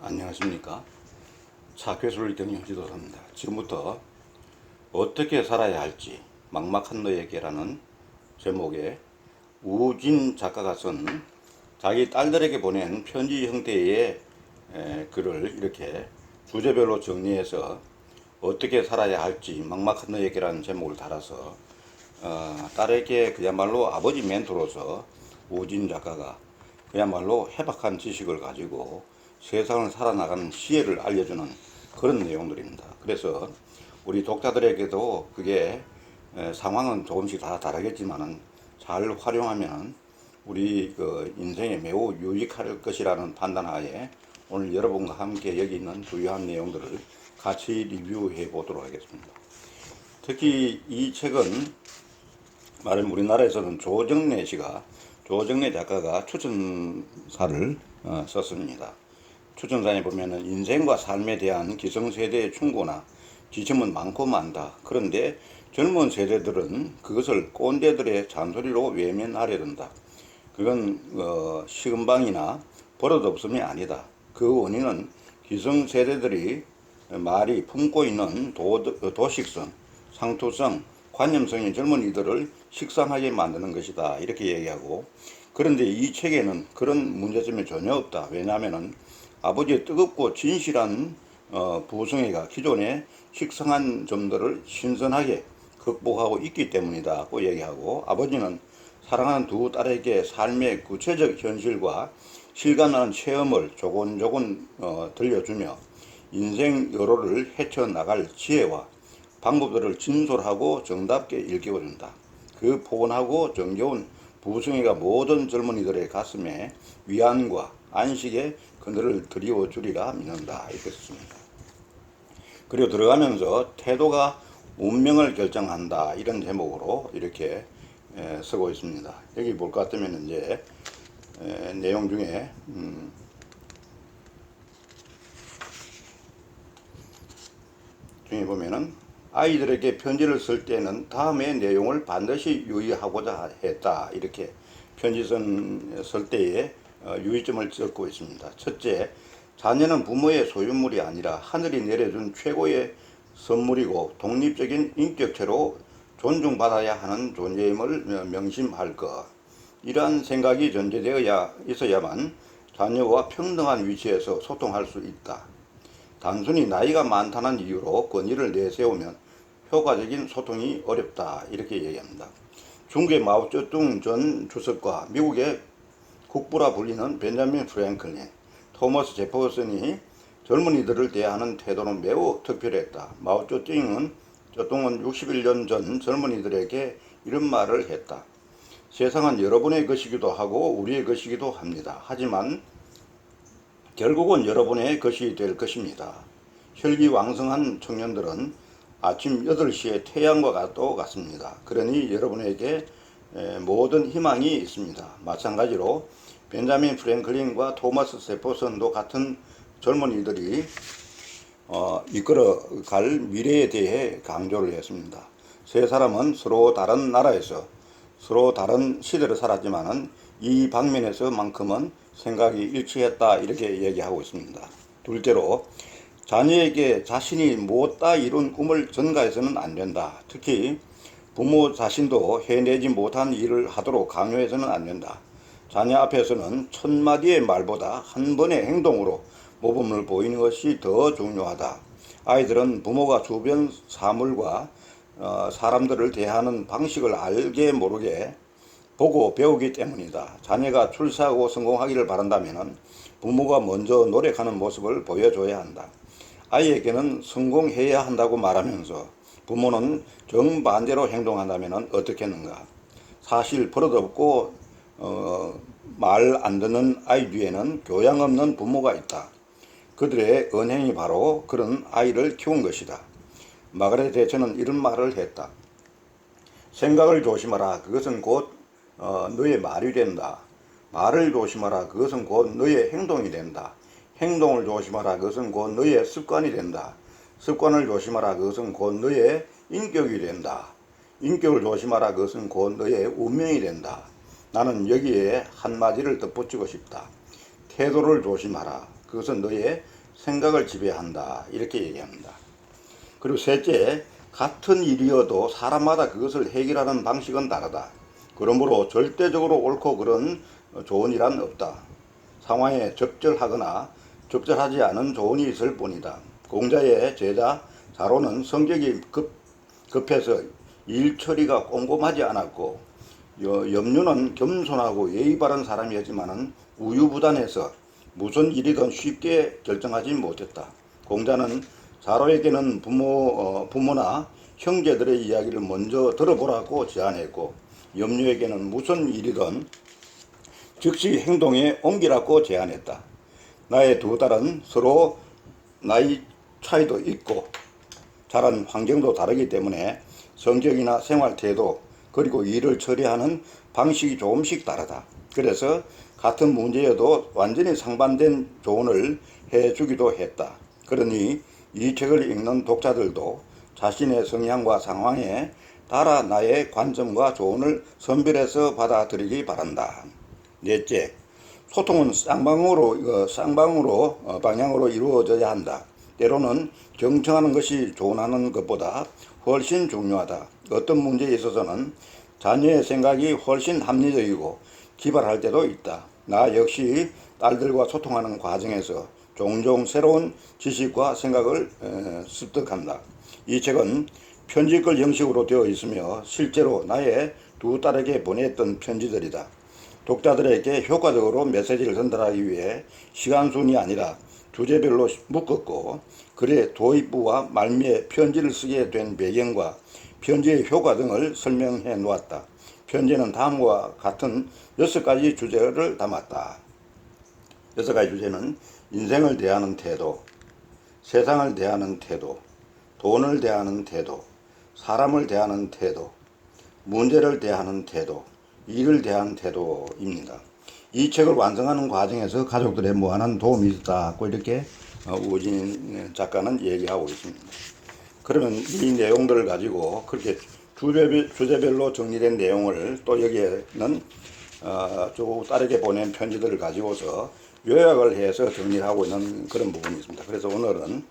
안녕하십니까. 차괴수를 경영 지도사입니다. 지금부터 어떻게 살아야 할지 막막한 너에게라는 제목의 우진 작가가 쓴 자기 딸들에게 보낸 편지 형태의 글을 이렇게 주제별로 정리해서 어떻게 살아야 할지 막막한 너에게라는 제목을 달아서 딸에게 그야말로 아버지 멘토로서 우진 작가가 그야말로 해박한 지식을 가지고 세상을 살아나가는 시혜를 알려주는 그런 내용들입니다. 그래서 우리 독자들에게도 그게 상황은 조금씩 다 다르겠지만은 잘 활용하면 우리 그 인생에 매우 유익할 것이라는 판단하에 오늘 여러분과 함께 여기 있는 주요한 내용들을 같이 리뷰해 보도록 하겠습니다. 특히 이 책은 말하면 우리나라에서는 조정래 작가가 추천사를 썼습니다. 추천사에 보면은 인생과 삶에 대한 기성세대의 충고나 지침은 많고 많다. 그런데 젊은 세대들은 그것을 꼰대들의 잔소리로 외면하려 든다. 그건 식은방이나 버릇없음이 아니다. 그 원인은 기성세대들이 말이 품고 있는 도식성, 상투성, 관념성이 젊은이들을 식상하게 만드는 것이다. 이렇게 얘기하고, 그런데 이 책에는 그런 문제점이 전혀 없다. 왜냐하면은 아버지의 뜨겁고 진실한 부성애가 기존의 식상한 점들을 신선하게 극복하고 있기 때문이다고 얘기하고, 아버지는 사랑하는 두 딸에게 삶의 구체적 현실과 실감나는 체험을 조곤조곤 들려주며 인생 여로를 헤쳐나갈 지혜와 방법들을 진솔하고 정답게 일깨워준다. 그 포근하고 정겨운 부성애가 모든 젊은이들의 가슴에 위안과 안식의 그늘을 드리워주리라 믿는다. 이렇게 썼습니다. 그리고 들어가면서 태도가 운명을 결정한다. 이런 제목으로 이렇게 쓰고 있습니다. 여기 볼 것 같으면 이제 내용 중에 보면은 아이들에게 편지를 쓸 때는 다음의 내용을 반드시 유의하고자 했다. 이렇게 편지 쓸 때에 유의점을 적고 있습니다. 첫째, 자녀는 부모의 소유물이 아니라 하늘이 내려준 최고의 선물이고 독립적인 인격체로 존중받아야 하는 존재임을 명심할 것. 이러한 생각이 전제되어야 있어야만 자녀와 평등한 위치에서 소통할 수 있다. 단순히 나이가 많다는 이유로 권위를 내세우면 효과적인 소통이 어렵다. 이렇게 얘기합니다. 중국의 마오쩌둥 전 주석과 미국의 국부라 불리는 벤자민 프랭클린, 토머스 제퍼슨이 젊은이들을 대하는 태도는 매우 특별했다. 마오쩌둥은 61년 전 젊은이들에게 이런 말을 했다. 세상은 여러분의 것이기도 하고 우리의 것이기도 합니다. 하지만 결국은 여러분의 것이 될 것입니다. 혈기왕성한 청년들은 아침 8시에 태양과 같습니다. 그러니 여러분에게 모든 희망이 있습니다. 마찬가지로 벤자민 프랭클린과 토마스 제퍼슨도 같은 젊은이들이 이끌어갈 미래에 대해 강조를 했습니다. 세 사람은 서로 다른 나라에서 서로 다른 시대를 살았지만은 이 방면에서만큼은 생각이 일치했다. 이렇게 얘기하고 있습니다. 둘째로, 자녀에게 자신이 못다 이룬 꿈을 전가해서는 안 된다. 특히 부모 자신도 해내지 못한 일을 하도록 강요해서는 안 된다. 자녀 앞에서는 천마디의 말보다 한 번의 행동으로 모범을 보이는 것이 더 중요하다. 아이들은 부모가 주변 사물과 사람들을 대하는 방식을 알게 모르게 보고 배우기 때문이다. 자녀가 출세하고 성공하기를 바란다면 부모가 먼저 노력하는 모습을 보여줘야 한다. 아이에게는 성공해야 한다고 말하면서 부모는 정반대로 행동한다면 어떻겠는가. 사실 버릇없고 말 안 듣는 아이 뒤에는 교양 없는 부모가 있다. 그들의 언행이 바로 그런 아이를 키운 것이다. 마가렛 대처는 이런 말을 했다. 생각을 조심하라. 그것은 곧 너의 말이 된다. 말을 조심하라. 그것은 곧 너의 행동이 된다. 행동을 조심하라. 그것은 곧 너의 습관이 된다. 습관을 조심하라. 그것은 곧 너의 인격이 된다. 인격을 조심하라. 그것은 곧 너의 운명이 된다. 나는 여기에 한마디를 덧붙이고 싶다. 태도를 조심하라. 그것은 너의 생각을 지배한다. 이렇게 얘기합니다. 그리고 셋째, 같은 일이어도 사람마다 그것을 해결하는 방식은 다르다. 그러므로 절대적으로 옳고 그른 좋은 일은 없다. 상황에 적절하거나 적절하지 않은 조언이 있을 뿐이다. 공자의 제자 자로는 성격이 급해서 일 처리가 꼼꼼하지 않았고, 염류는 겸손하고 예의 바른 사람이었지만은 우유부단해서 무슨 일이든 쉽게 결정하지 못했다. 공자는 자로에게는 부모나 형제들의 이야기를 먼저 들어보라고 제안했고, 염류에게는 무슨 일이든 즉시 행동에 옮기라고 제안했다. 나의 두 딸은 서로 나이 차이도 있고 자란 환경도 다르기 때문에 성격이나 생활 태도 그리고 일을 처리하는 방식이 조금씩 다르다. 그래서 같은 문제여도 완전히 상반된 조언을 해주기도 했다. 그러니 이 책을 읽는 독자들도 자신의 성향과 상황에 따라 나의 관점과 조언을 선별해서 받아들이기 바란다. 넷째, 소통은 쌍방향으로 이루어져야 한다. 때로는 경청하는 것이 조언하는 것보다 훨씬 중요하다. 어떤 문제에 있어서는 자녀의 생각이 훨씬 합리적이고 기발할 때도 있다. 나 역시 딸들과 소통하는 과정에서 종종 새로운 지식과 생각을 습득한다. 이 책은 편지글 형식으로 되어 있으며 실제로 나의 두 딸에게 보냈던 편지들이다. 독자들에게 효과적으로 메시지를 전달하기 위해 시간순이 아니라 주제별로 묶었고, 글의 도입부와 말미에 편지를 쓰게 된 배경과 편지의 효과 등을 설명해 놓았다. 편지는 다음과 같은 6가지 주제를 담았다. 6가지 주제는 인생을 대하는 태도, 세상을 대하는 태도, 돈을 대하는 태도, 사람을 대하는 태도, 문제를 대하는 태도, 일을 대하는 태도입니다. 이 책을 완성하는 과정에서 가족들의 무한한 도움이 있었다고 이렇게 우진 작가는 얘기하고 있습니다. 그러면 이 내용들을 가지고 그렇게 주제별로 정리된 내용을 또 여기에는 쭉 딸에게 보낸 편지들을 가지고서 요약을 해서 정리를 하고 있는 그런 부분이 있습니다. 그래서 오늘은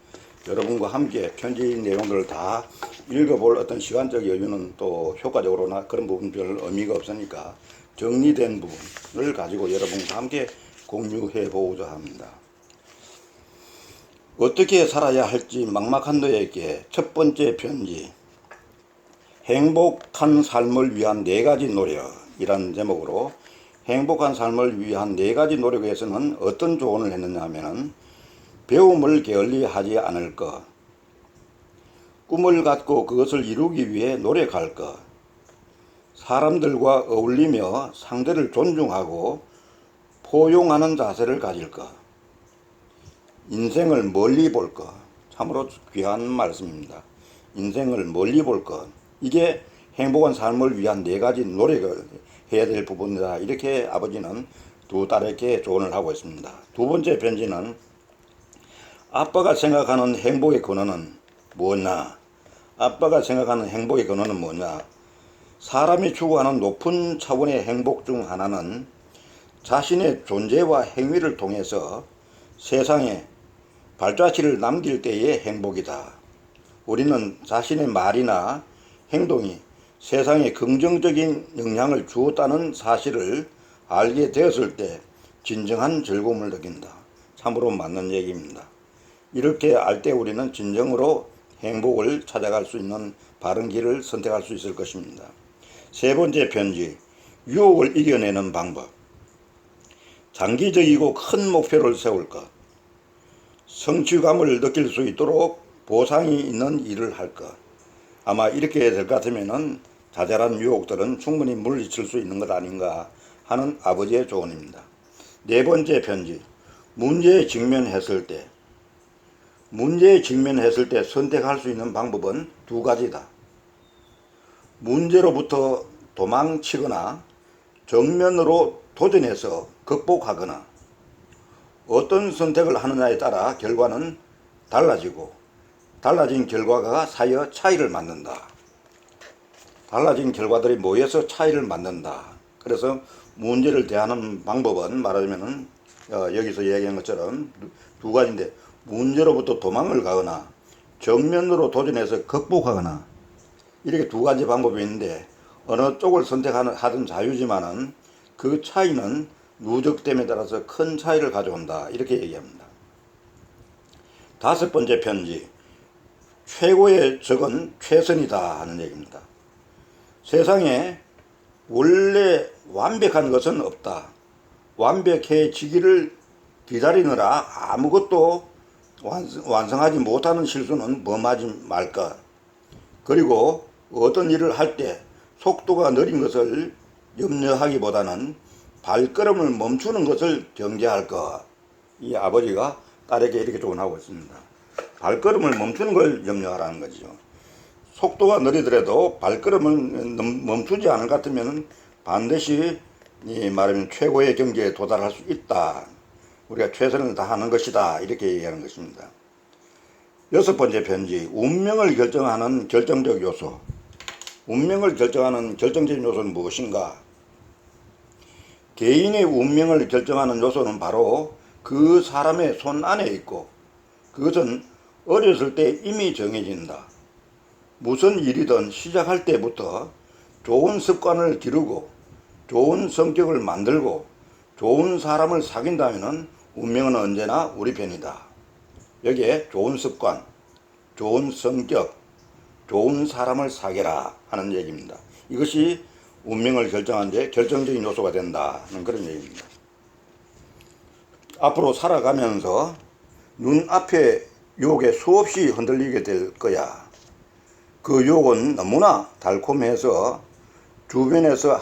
여러분과 함께 편지 내용들을 다 읽어볼 어떤 시간적 여유는 또 효과적으로나 그런 부분 별 의미가 없으니까 정리된 부분을 가지고 여러분과 함께 공유해 보고자 합니다. 어떻게 살아야 할지 막막한 너에게 첫 번째 편지, 행복한 삶을 위한 4가지 노력이라는 제목으로 행복한 삶을 위한 4가지 노력에서는 어떤 조언을 했느냐 하면은 배움을 게을리하지 않을 것, 꿈을 갖고 그것을 이루기 위해 노력할 것, 사람들과 어울리며 상대를 존중하고 포용하는 자세를 가질 것, 인생을 멀리 볼 것. 참으로 귀한 말씀입니다. 인생을 멀리 볼 것. 이게 행복한 삶을 위한 4가지 노력을 해야 될 부분이다. 이렇게 아버지는 두 딸에게 조언을 하고 있습니다. 두 번째 편지는 아빠가 생각하는 행복의 근원은 뭐냐? 아빠가 생각하는 행복의 근원은 뭐냐? 사람이 추구하는 높은 차원의 행복 중 하나는 자신의 존재와 행위를 통해서 세상에 발자취를 남길 때의 행복이다. 우리는 자신의 말이나 행동이 세상에 긍정적인 영향을 주었다는 사실을 알게 되었을 때 진정한 즐거움을 느낀다. 참으로 맞는 얘기입니다. 이렇게 알 때 우리는 진정으로 행복을 찾아갈 수 있는 바른 길을 선택할 수 있을 것입니다. 세 번째 편지, 유혹을 이겨내는 방법. 장기적이고 큰 목표를 세울 것. 성취감을 느낄 수 있도록 보상이 있는 일을 할 것. 아마 이렇게 될 것 같으면 자잘한 유혹들은 충분히 물리칠 수 있는 것 아닌가 하는 아버지의 조언입니다. 네 번째 편지, 문제에 직면했을 때 선택할 수 있는 방법은 2가지다. 문제로부터 도망치거나 정면으로 도전해서 극복하거나. 어떤 선택을 하느냐에 따라 결과는 달라지고 달라진 결과가 사이어 차이를 만든다. 달라진 결과들이 모여서 차이를 만든다. 그래서 문제를 대하는 방법은 말하자면 여기서 얘기한 것처럼 두 가지인데, 문제로부터 도망을 가거나 정면으로 도전해서 극복하거나, 이렇게 두 가지 방법이 있는데 어느 쪽을 선택하든 자유지만은 그 차이는 누적됨에 따라서 큰 차이를 가져온다, 이렇게 얘기합니다. 다섯 번째 편지, 최고의 적은 최선이다 하는 얘기입니다. 세상에 원래 완벽한 것은 없다. 완벽해지기를 기다리느라 아무것도 완성하지 못하는 실수는 범하지 말까. 그리고 어떤 일을 할 때 속도가 느린 것을 염려하기보다는 발걸음을 멈추는 것을 경계할 것. 이 아버지가 딸에게 이렇게 조언하고 있습니다. 발걸음을 멈추는 걸 염려하라는 거죠. 속도가 느리더라도 발걸음을 멈추지 않을 것 같으면 반드시 말하면 최고의 경지에 도달할 수 있다. 우리가 최선을 다하는 것이다, 이렇게 얘기하는 것입니다. 여섯 번째 편지, 운명을 결정하는 결정적 요소. 운명을 결정하는 결정적인 요소는 무엇인가? 개인의 운명을 결정하는 요소는 바로 그 사람의 손 안에 있고, 그것은 어렸을 때 이미 정해진다. 무슨 일이든 시작할 때부터 좋은 습관을 기르고 좋은 성격을 만들고 좋은 사람을 사귄다면 운명은 언제나 우리 편이다. 여기에 좋은 습관, 좋은 성격, 좋은 사람을 사귀라 하는 얘기입니다. 이것이 운명을 결정하는 데 결정적인 요소가 된다는 그런 얘기입니다. 앞으로 살아가면서 눈앞에 유혹에 수없이 흔들리게 될 거야. 그 유혹은 너무나 달콤해서 주변에서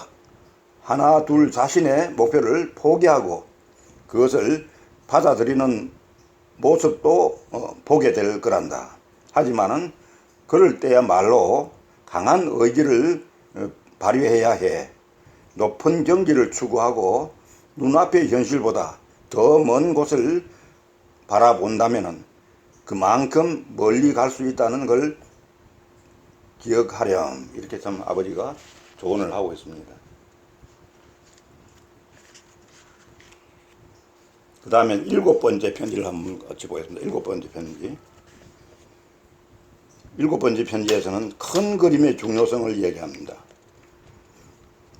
하나 둘 자신의 목표를 포기하고 그것을 받아들이는 모습도 보게 될 거란다. 하지만은 그럴 때야말로 강한 의지를 발휘해야 해. 높은 경지를 추구하고 눈앞의 현실보다 더 먼 곳을 바라본다면은 그만큼 멀리 갈 수 있다는 걸 기억하렴. 이렇게 참 아버지가 조언을 하고 있습니다. 그 다음에 일곱 번째 편지를 한번 같이 보겠습니다. 일곱 번째 편지. 일곱 번째 편지에서는 큰 그림의 중요성을 얘기합니다.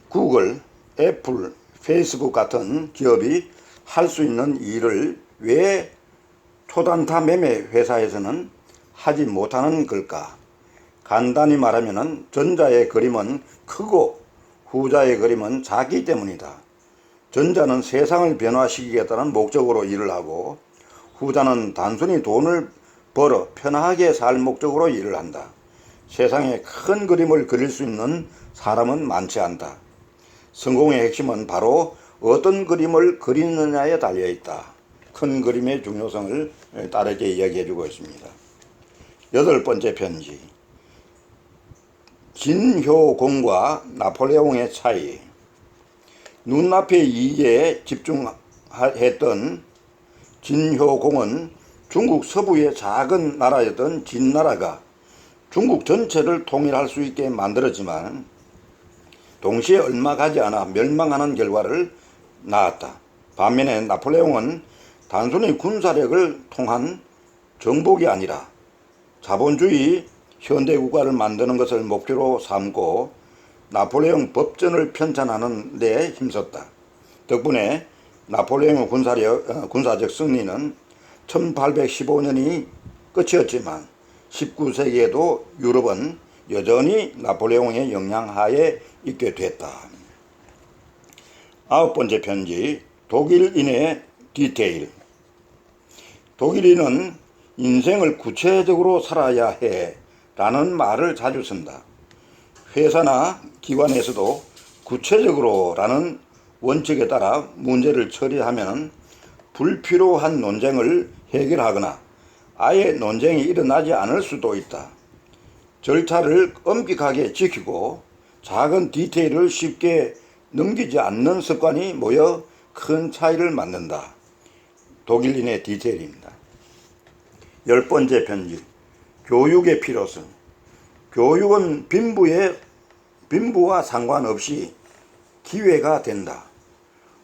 구글, 애플, 페이스북 같은 기업이 할 수 있는 일을 왜 초단타 매매 회사에서는 하지 못하는 걸까? 간단히 말하면 전자의 그림은 크고 후자의 그림은 작기 때문이다. 전자는 세상을 변화시키겠다는 목적으로 일을 하고 후자는 단순히 돈을 벌어 편하게 살 목적으로 일을 한다. 세상에 큰 그림을 그릴 수 있는 사람은 많지 않다. 성공의 핵심은 바로 어떤 그림을 그리느냐에 달려있다. 큰 그림의 중요성을 딸에게 이야기해주고 있습니다. 여덟 번째 편지, 진효공과 나폴레옹의 차이. 눈앞의 이익에 집중했던 진효공은 중국 서부의 작은 나라였던 진나라가 중국 전체를 통일할 수 있게 만들었지만 동시에 얼마 가지 않아 멸망하는 결과를 낳았다. 반면에 나폴레옹은 단순히 군사력을 통한 정복이 아니라 자본주의 현대국가를 만드는 것을 목표로 삼고 나폴레옹 법전을 편찬하는 데 힘썼다. 덕분에 나폴레옹의 군사적 승리는 1815년이 끝이었지만 19세기에도 유럽은 여전히 나폴레옹의 영향하에 있게 됐다. 아홉 번째 편지, 독일인의 디테일. 독일인은 인생을 구체적으로 살아야 해 라는 말을 자주 쓴다. 회사나 기관에서도 구체적으로 라는 원칙에 따라 문제를 처리하면 불필요한 논쟁을 해결하거나 아예 논쟁이 일어나지 않을 수도 있다. 절차를 엄격하게 지키고 작은 디테일을 쉽게 넘기지 않는 습관이 모여 큰 차이를 만든다. 독일인의 디테일입니다. 열 번째 편지, 교육의 필요성. 교육은 빈부와 상관없이 기회가 된다.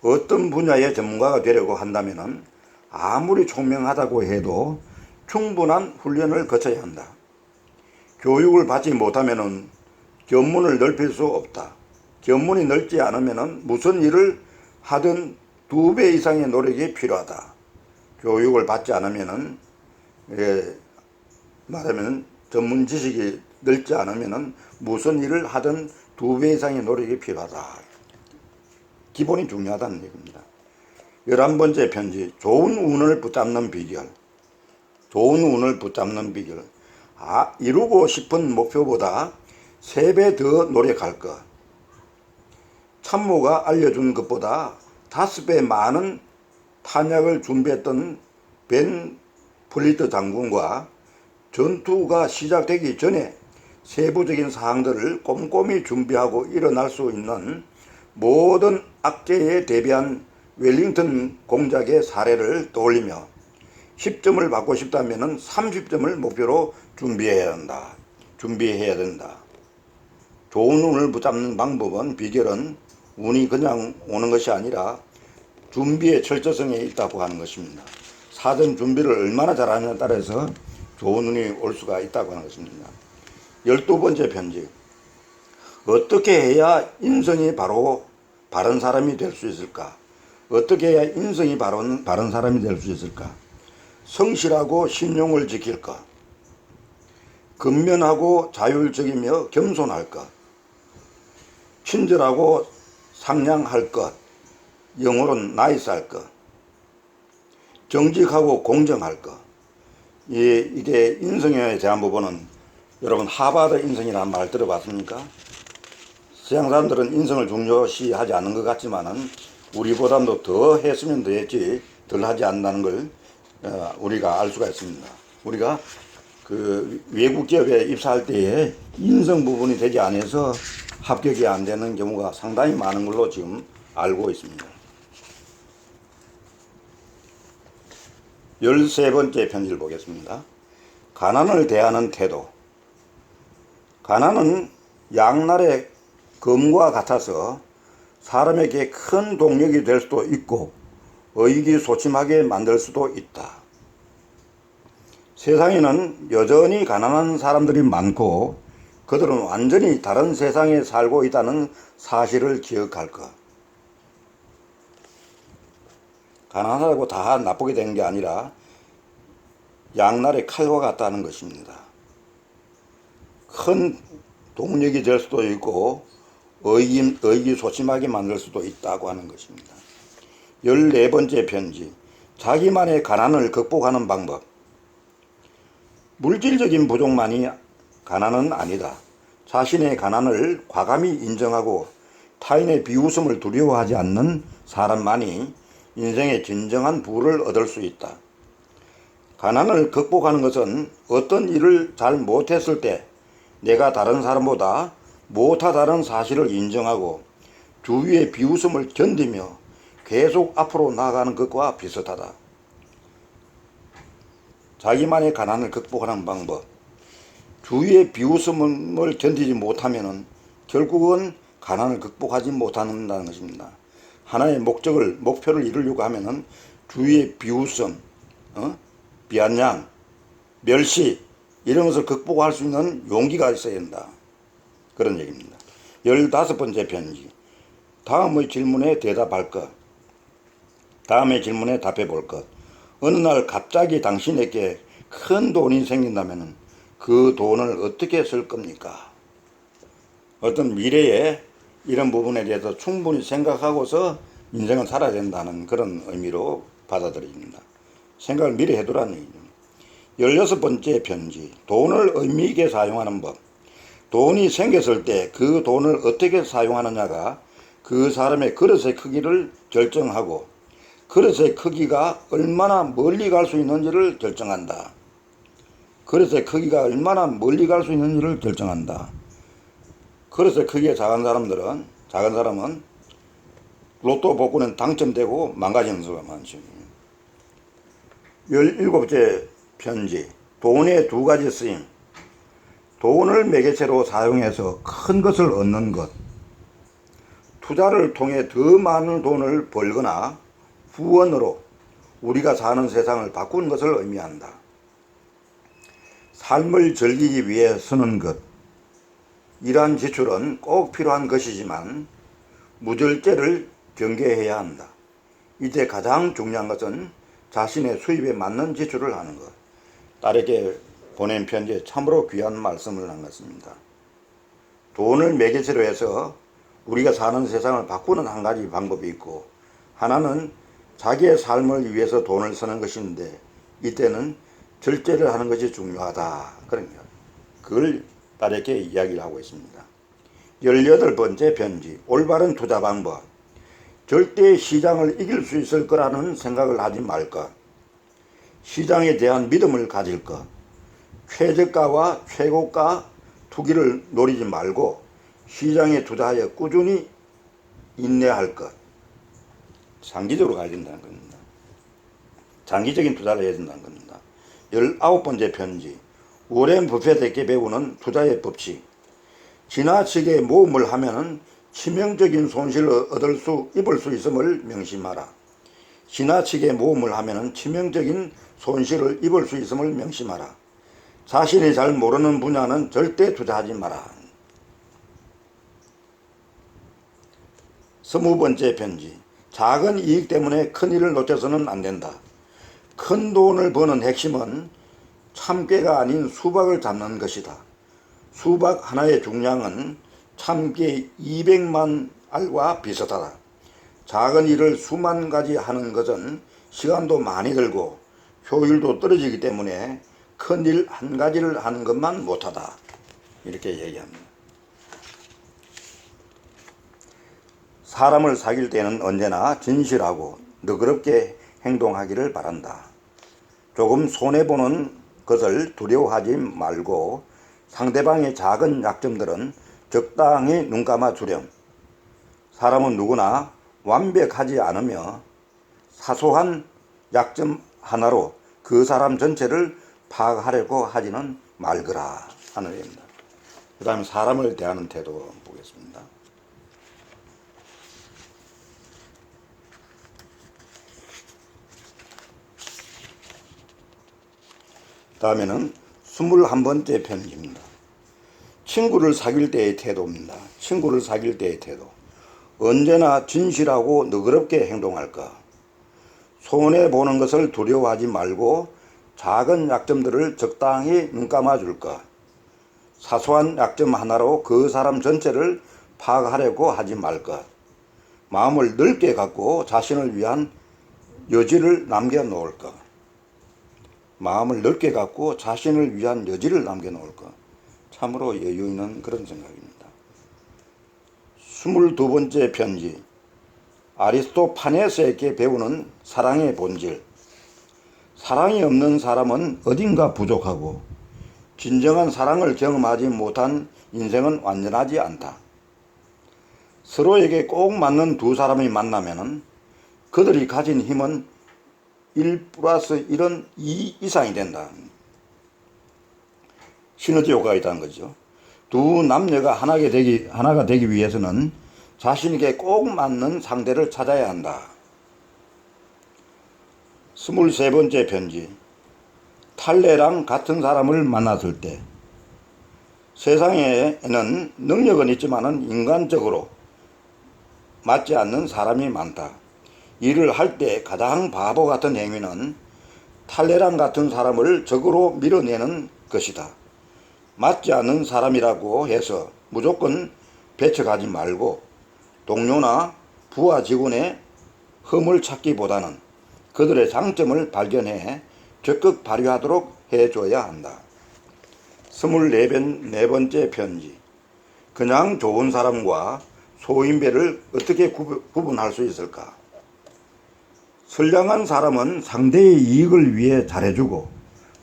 어떤 분야의 전문가가 되려고 한다면 아무리 총명하다고 해도 충분한 훈련을 거쳐야 한다. 교육을 받지 못하면 견문을 넓힐 수 없다. 견문이 넓지 않으면 무슨 일을 하든 2배 이상의 노력이 필요하다. 교육을 받지 않으면 말하면 전문 지식이 넓지 않으면 무슨 일을 하든 2배 이상의 노력이 필요하다. 기본이 중요하다는 얘기입니다. 11번째 편지, 좋은 운을 붙잡는 비결. 좋은 운을 붙잡는 비결. 이루고 싶은 목표보다 3배 더 노력할 것. 참모가 알려준 것보다 5배 많은 탄약을 준비했던 벤 플리트 장군과 전투가 시작되기 전에 세부적인 사항들을 꼼꼼히 준비하고 일어날 수 있는 모든 악재에 대비한 웰링턴 공작의 사례를 떠올리며 10점을 받고 싶다면 30점을 목표로 준비해야 한다. 좋은 운을 붙잡는 방법은, 비결은 운이 그냥 오는 것이 아니라 준비의 철저성에 있다고 하는 것입니다. 사전 준비를 얼마나 잘하느냐에 따라서 좋은 운이 올 수가 있다고 하는 것입니다. 12번째 편지. 어떻게 해야 인성이 바른 사람이 될 수 있을까? 어떻게 해야 인성이 바른 사람이 될 수 있을까? 성실하고 신용을 지킬 것. 근면하고 자율적이며 겸손할 것. 친절하고 상냥할 것. 영어로는 나이스할 것. 정직하고 공정할 것. 이게 인성에 대한 부분은 여러분 하버드 인성이라는 말 들어봤습니까? 서양 사람들은 인성을 중요시하지 않는 것 같지만은 우리보다도 더 했으면 더 했지 덜 하지 않는다는 걸 우리가 알 수가 있습니다. 우리가 그 외국 기업에 입사할 때에 인성 부분이 되지 않아서 합격이 안 되는 경우가 상당히 많은 걸로 지금 알고 있습니다. 13번째 편지를 보겠습니다. 가난을 대하는 태도. 가난은 양날의 검과 같아서 사람에게 큰 동력이 될 수도 있고 의기소침하게 만들 수도 있다. 세상에는 여전히 가난한 사람들이 많고 그들은 완전히 다른 세상에 살고 있다는 사실을 기억할 것. 가난하다고 다 나쁘게 되는 게 아니라 양날의 칼과 같다는 것입니다. 큰 동력이 될 수도 있고 의기소침하게 만들 수도 있다고 하는 것입니다. 14번째 편지. 자기만의 가난을 극복하는 방법. 물질적인 부족만이 가난은 아니다. 자신의 가난을 과감히 인정하고 타인의 비웃음을 두려워하지 않는 사람만이 인생의 진정한 부를 얻을 수 있다. 가난을 극복하는 것은 어떤 일을 잘 못했을 때 내가 다른 사람보다 못하다는 사실을 인정하고 주위의 비웃음을 견디며 계속 앞으로 나아가는 것과 비슷하다. 자기만의 가난을 극복하는 방법. 주위의 비웃음을 견디지 못하면 결국은 가난을 극복하지 못한다는 것입니다. 하나의 목표를 이루려고 하면 주위의 비웃음, 비아냥, 멸시 이런 것을 극복할 수 있는 용기가 있어야 된다. 그런 얘기입니다. 15번째 편지. 다음의 질문에 대답할 것. 다음의 질문에 답해 볼 것. 어느 날 갑자기 당신에게 큰 돈이 생긴다면 그 돈을 어떻게 쓸 겁니까? 어떤 미래에 이런 부분에 대해서 충분히 생각하고서 인생을 살아야 된다는 그런 의미로 받아들입니다. 생각을 미리 해두라는 얘기죠. 16번째 편지. 돈을 의미 있게 사용하는 법. 돈이 생겼을 때 그 돈을 어떻게 사용하느냐가 그 사람의 그릇의 크기를 결정하고 그릇의 크기가 얼마나 멀리 갈 수 있는지를 결정한다. 그릇의 크기가 얼마나 멀리 갈 수 있는지를 결정한다. 그릇의 크기가 작은 사람은 로또 복권은 당첨되고 망가지는 수가 많죠. 17번째 편지. 돈의 2가지 쓰임. 돈을 매개체로 사용해서 큰 것을 얻는 것. 투자를 통해 더 많은 돈을 벌거나 후원으로 우리가 사는 세상을 바꾸는 것을 의미한다. 삶을 즐기기 위해 쓰는 것, 이러한 지출은 꼭 필요한 것이지만 무절제를 경계해야 한다. 이때 가장 중요한 것은 자신의 수입에 맞는 지출을 하는 것. 딸에게 보낸 편지에 참으로 귀한 말씀을 남겼습니다. 돈을 매개체로 해서 우리가 사는 세상을 바꾸는 한 가지 방법이 있고, 하나는 자기의 삶을 위해서 돈을 쓰는 것인데, 이때는 절제를 하는 것이 중요하다. 그러니까 그걸 딸에게 이야기를 하고 있습니다. 18번째 편지, 올바른 투자 방법. 절대 시장을 이길 수 있을 거라는 생각을 하지 말 것. 시장에 대한 믿음을 가질 것. 최저가와 최고가 투기를 노리지 말고 시장에 투자하여 꾸준히 인내할 것. 장기적으로 가야 된다는 겁니다. 장기적인 투자를 해야 된다는 겁니다. 19번째 편지, 워렌 버핏에게 배우는 투자의 법칙. 지나치게 모험을 하면 치명적인 손실을 입을 수 있음을 명심하라. 지나치게 모험을 하면 치명적인 손실을 입을 수 있음을 명심하라. 자신이 잘 모르는 분야는 절대 투자하지 마라. 20번째 편지, 작은 이익 때문에 큰 일을 놓쳐서는 안 된다. 큰 돈을 버는 핵심은 참깨가 아닌 수박을 잡는 것이다. 수박 하나의 중량은 참깨 200만 알과 비슷하다. 작은 일을 수만 가지 하는 것은 시간도 많이 들고 효율도 떨어지기 때문에 큰 일 한 가지를 하는 것만 못하다. 이렇게 얘기합니다. 사람을 사귈 때는 언제나 진실하고 너그럽게 행동하기를 바란다. 조금 손해보는 것을 두려워하지 말고 상대방의 작은 약점들은 적당히 눈감아 주렴. 사람은 누구나 완벽하지 않으며 사소한 약점 하나로 그 사람 전체를 파악하려고 하지는 말거라 하는 얘기입니다. 그 다음에 사람을 대하는 태도 보겠습니다. 다음에는 21번째 편지입니다. 친구를 사귈 때의 태도입니다. 친구를 사귈 때의 태도. 언제나 진실하고 너그럽게 행동할까. 손해보는 것을 두려워하지 말고 작은 약점들을 적당히 눈감아 줄까. 사소한 약점 하나로 그 사람 전체를 파악하려고 하지 말까. 마음을 넓게 갖고 자신을 위한 여지를 남겨놓을까. 마음을 넓게 갖고 자신을 위한 여지를 남겨놓을까. 참으로 여유 있는 그런 생각입니다. 22번째 편지, 아리스토파네스에게 배우는 사랑의 본질. 사랑이 없는 사람은 어딘가 부족하고 진정한 사랑을 경험하지 못한 인생은 완전하지 않다. 서로에게 꼭 맞는 두 사람이 만나면 그들이 가진 힘은 1 플러스 1은 2 이상이 된다. 시너지 효과가 있다는 거죠. 두 남녀가 하나가 되기 위해서는 자신에게 꼭 맞는 상대를 찾아야 한다. 23번째 편지, 탈레랑 같은 사람을 만났을 때. 세상에는 능력은 있지만 인간적으로 맞지 않는 사람이 많다. 일을 할 때 가장 바보 같은 행위는 탈레랑 같은 사람을 적으로 밀어내는 것이다. 맞지 않는 사람이라고 해서 무조건 배척하지 말고 동료나 부하 직원의 흠을 찾기보다는 그들의 장점을 발견해 적극 발휘하도록 해줘야 한다. 24번째 편지, 그냥 좋은 사람과 소인배를 어떻게 구분할 수 있을까? 선량한 사람은 상대의 이익을 위해 잘해주고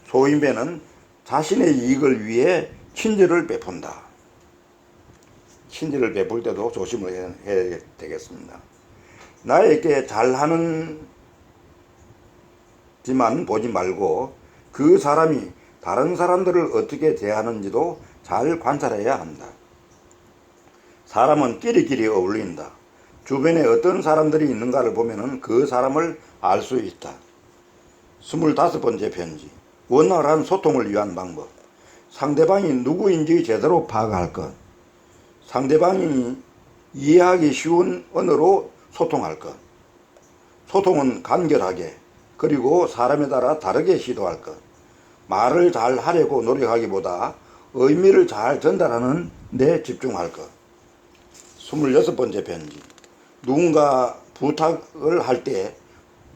소인배는 자신의 이익을 위해 친절을 베푼다. 친절을 베풀 때도 조심을 해야 되겠습니다. 나에게 잘하는 지만 보지 말고 그 사람이 다른 사람들을 어떻게 대하는지도 잘 관찰해야 한다. 사람은 끼리끼리 어울린다. 주변에 어떤 사람들이 있는가를 보면은 그 사람을 알 수 있다. 25번째 편지. 원활한 소통을 위한 방법. 상대방이 누구인지 제대로 파악할 것. 상대방이 이해하기 쉬운 언어로 소통할 것. 소통은 간결하게 그리고 사람에 따라 다르게 시도할 것. 말을 잘 하려고 노력하기보다 의미를 잘 전달하는 데 집중할 것. 26번째 편지. 누군가 부탁을 할 때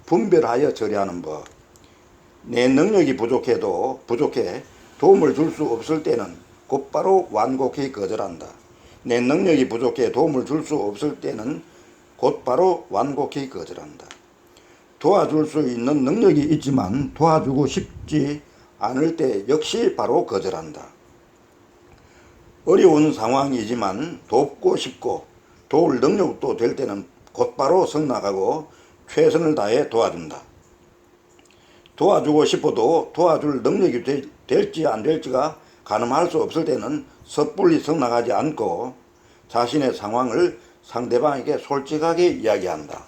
분별하여 처리하는 법. 내 능력이 부족해 도움을 줄 수 없을 때는 곧바로 완곡히 거절한다. 내 능력이 부족해 도움을 줄 수 없을 때는 곧바로 완곡히 거절한다. 도와줄 수 있는 능력이 있지만 도와주고 싶지 않을 때 역시 바로 거절한다. 어려운 상황이지만 돕고 싶고 도울 능력도 될 때는 곧바로 성낙하고 최선을 다해 도와준다. 도와주고 싶어도 도와줄 능력이 될지 안 될지가 가늠할 수 없을 때는 섣불리 성낙하지 않고 자신의 상황을 상대방에게 솔직하게 이야기한다.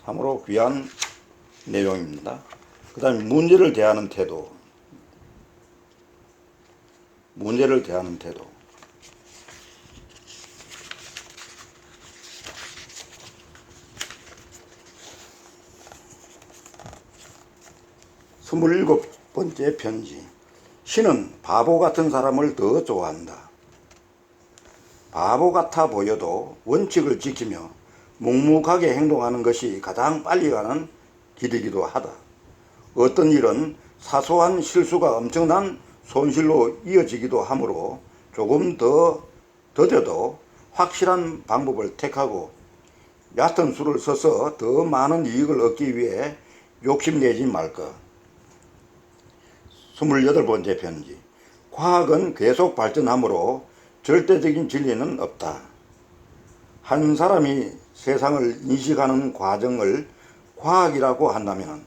참으로 귀한 내용입니다. 그 다음에 문제를 대하는 태도. 문제를 대하는 태도. 27번째 편지. 신은 바보 같은 사람을 더 좋아한다. 바보 같아 보여도 원칙을 지키며 묵묵하게 행동하는 것이 가장 빨리 가는 길이기도 하다. 어떤 일은 사소한 실수가 엄청난 손실로 이어지기도 하므로 조금 더 더뎌도 확실한 방법을 택하고 얕은 수를 써서 더 많은 이익을 얻기 위해 욕심내지 말 것. 28번째 편지. 과학은 계속 발전하므로 절대적인 진리는 없다. 한 사람이 세상을 인식하는 과정을 과학이라고 한다면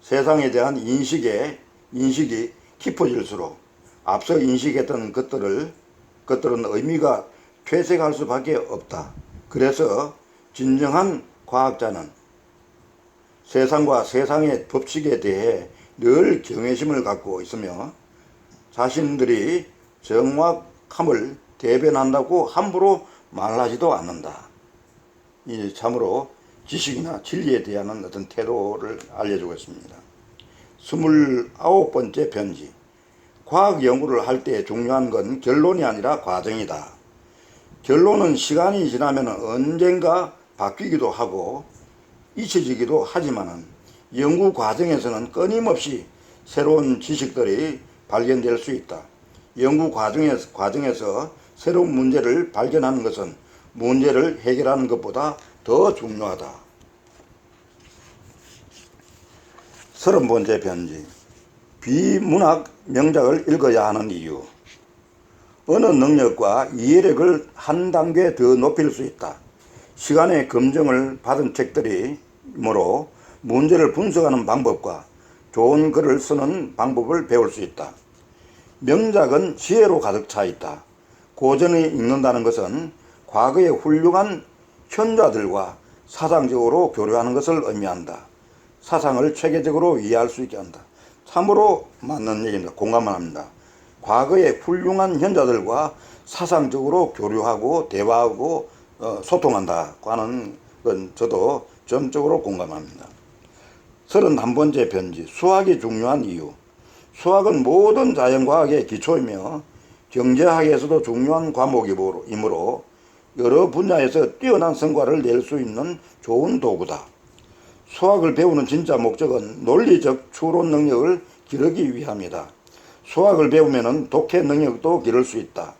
세상에 대한 인식이 깊어질수록 앞서 인식했던 것들은 의미가 퇴색할 수밖에 없다. 그래서 진정한 과학자는 세상과 세상의 법칙에 대해 늘 경외심을 갖고 있으며 자신들이 정확함을 대변한다고 함부로 말하지도 않는다. 이 참으로 지식이나 진리에 대한 어떤 태도를 알려주고 있습니다. 29번째 편지. 과학 연구를 할 때 중요한 건 결론이 아니라 과정이다. 결론은 시간이 지나면 언젠가 바뀌기도 하고 잊혀지기도 하지만은 연구 과정에서는 끊임없이 새로운 지식들이 발견될 수 있다. 연구 과정에서 새로운 문제를 발견하는 것은 문제를 해결하는 것보다 더 중요하다. 30번째 편지. 비문학 명작을 읽어야 하는 이유. 언어 능력과 이해력을 한 단계 더 높일 수 있다. 시간의 검증을 받은 책들이므로 문제를 분석하는 방법과 좋은 글을 쓰는 방법을 배울 수 있다. 명작은 지혜로 가득 차 있다. 고전을 읽는다는 것은 과거의 훌륭한 현자들과 사상적으로 교류하는 것을 의미한다. 사상을 체계적으로 이해할 수 있게 한다. 참으로 맞는 얘기입니다. 공감을 합니다. 과거의 훌륭한 현자들과 사상적으로 교류하고 대화하고 소통한다고 하는 건 저도 전적으로 공감합니다. 31번째 편지. 수학이 중요한 이유. 수학은 모든 자연과학의 기초이며 경제학에서도 중요한 과목이므로 여러 분야에서 뛰어난 성과를 낼 수 있는 좋은 도구다. 수학을 배우는 진짜 목적은 논리적 추론 능력을 기르기 위함이다. 수학을 배우면 독해 능력도 기를 수 있다.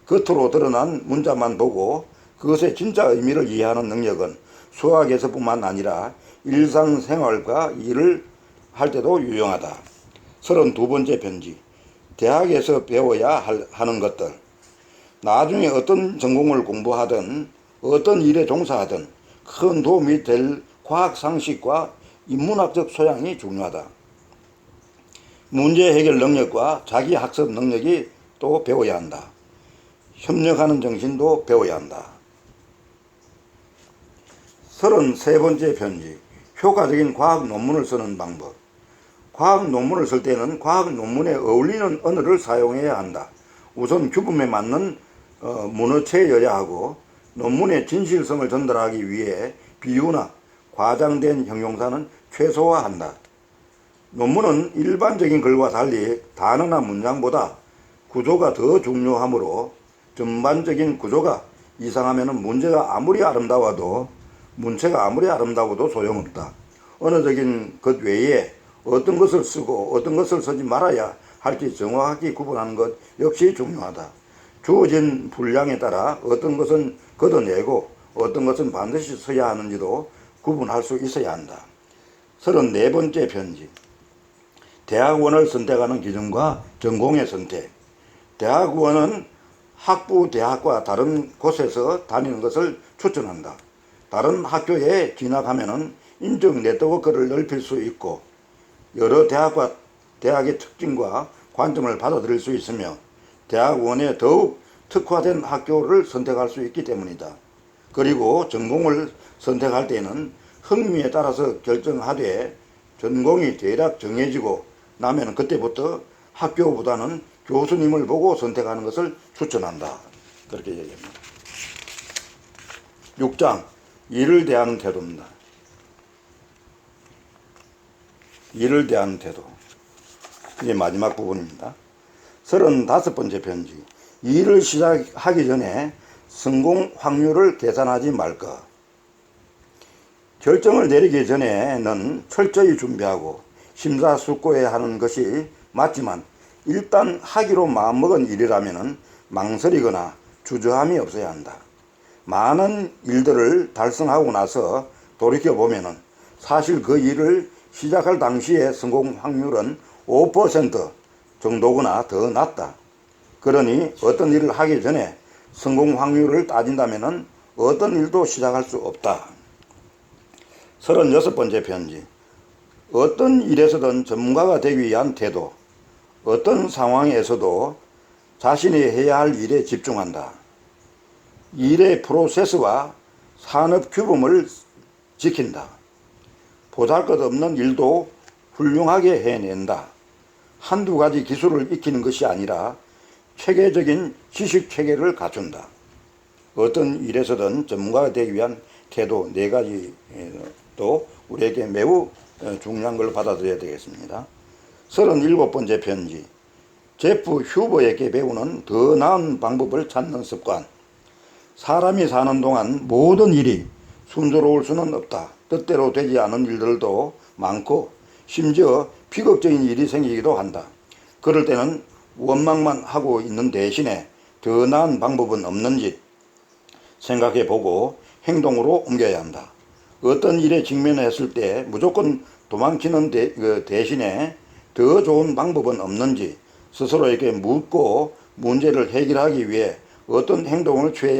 겉으로 드러난 문자만 보고 그것의 진짜 의미를 이해하는 능력은 수학에서뿐만 아니라 일상생활과 일을 할 때도 유용하다. 32번째 편지. 대학에서 배워야 하는 것들. 나중에 어떤 전공을 공부하든 어떤 일에 종사하든 큰 도움이 될 과학 상식과 인문학적 소양이 중요하다. 문제 해결 능력과 자기 학습 능력이 또 배워야 한다. 협력하는 정신도 배워야 한다. 33번째 편지. 효과적인 과학 논문을 쓰는 방법. 과학 논문을 쓸 때는 과학 논문에 어울리는 언어를 사용해야 한다. 우선 규범에 맞는 문어체여야 하고, 논문의 진실성을 전달하기 위해 비유나 과장된 형용사는 최소화한다. 논문은 일반적인 글과 달리 단어나 문장보다 구조가 더 중요하므로 전반적인 구조가 이상하면 문체가 아무리 아름다워도 소용없다. 언어적인 것 외에 어떤 것을 쓰고 어떤 것을 쓰지 말아야 할지 정확하게 구분하는 것 역시 중요하다. 주어진 분량에 따라 어떤 것은 걷어내고 어떤 것은 반드시 써야 하는지도 구분할 수 있어야 한다. 34번째 편지. 대학원을 선택하는 기준과 전공의 선택. 대학원은 학부 대학과 다른 곳에서 다니는 것을 추천한다. 다른 학교에 진학하면 인적 네트워크를 넓힐 수 있고 여러 대학과 대학의 특징과 관점을 받아들일 수 있으며 대학원에 더욱 특화된 학교를 선택할 수 있기 때문이다. 그리고 전공을 선택할 때는 흥미에 따라서 결정하되 전공이 대략 정해지고 나면 그때부터 학교보다는 교수님을 보고 선택하는 것을 추천한다. 그렇게 얘기합니다. 6장. 일을 대하는 태도입니다. 일을 대하는 태도. 이게 마지막 부분입니다. 35번째 편지. 일을 시작하기 전에 성공 확률을 계산하지 말까. 결정을 내리기 전에는 철저히 준비하고 심사숙고해야 하는 것이 맞지만 일단 하기로 마음먹은 일이라면 망설이거나 주저함이 없어야 한다. 많은 일들을 달성하고 나서 돌이켜보면 사실 그 일을 시작할 당시의 성공 확률은 5% 정도거나 더 낮다. 그러니 어떤 일을 하기 전에 성공 확률을 따진다면 어떤 일도 시작할 수 없다. 36번째 편지. 어떤 일에서든 전문가가 되기 위한 태도. 어떤 상황에서도 자신이 해야 할 일에 집중한다. 일의 프로세스와 산업 규범을 지킨다. 보잘것없는 일도 훌륭하게 해낸다. 한두 가지 기술을 익히는 것이 아니라 체계적인 지식 체계를 갖춘다. 어떤 일에서든 전문가가 되기 위한 태도 4가지도 우리에게 매우 중요한 걸 받아들여야 되겠습니다. 37번째 편지. 제프 휴버에게 배우는 더 나은 방법을 찾는 습관. 사람이 사는 동안 모든 일이 순조로울 수는 없다. 뜻대로 되지 않은 일들도 많고 심지어 비극적인 일이 생기기도 한다. 그럴 때는 원망만 하고 있는 대신에 더 나은 방법은 없는지 생각해 보고 행동으로 옮겨야 한다. 어떤 일에 직면했을 때 무조건 도망치는 대신에 더 좋은 방법은 없는지 스스로에게 묻고 문제를 해결하기 위해 어떤 행동을 취해야